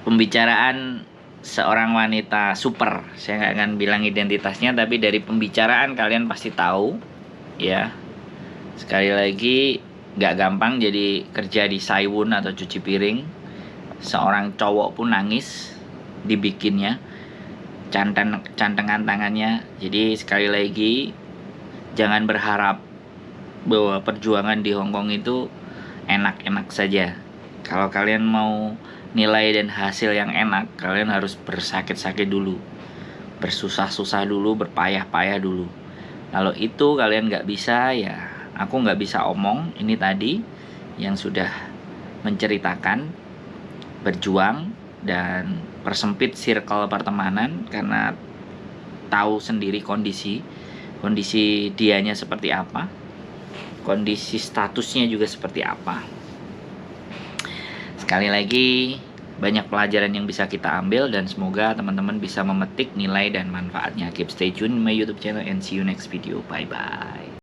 pembicaraan seorang wanita super. Saya nggak akan bilang identitasnya, tapi dari pembicaraan kalian pasti tahu, ya. Sekali lagi, nggak gampang jadi kerja di Saiwon atau cuci piring. Seorang cowok pun nangis dibikinnya, cantengan tangannya. Jadi sekali lagi, jangan berharap bahwa perjuangan di Hong Kong itu enak-enak saja. Kalau kalian mau nilai dan hasil yang enak, kalian harus bersakit-sakit dulu, bersusah-susah dulu, berpayah-payah dulu. Kalau itu kalian nggak bisa, ya aku nggak bisa omong. Ini tadi yang sudah menceritakan berjuang dan persempit circle pertemanan karena tahu sendiri kondisi dianya seperti apa, kondisi statusnya juga seperti apa. Sekali lagi, banyak pelajaran yang bisa kita ambil dan semoga teman-teman bisa memetik nilai dan manfaatnya. Keep stay tune in my YouTube channel and see you next video. Bye bye.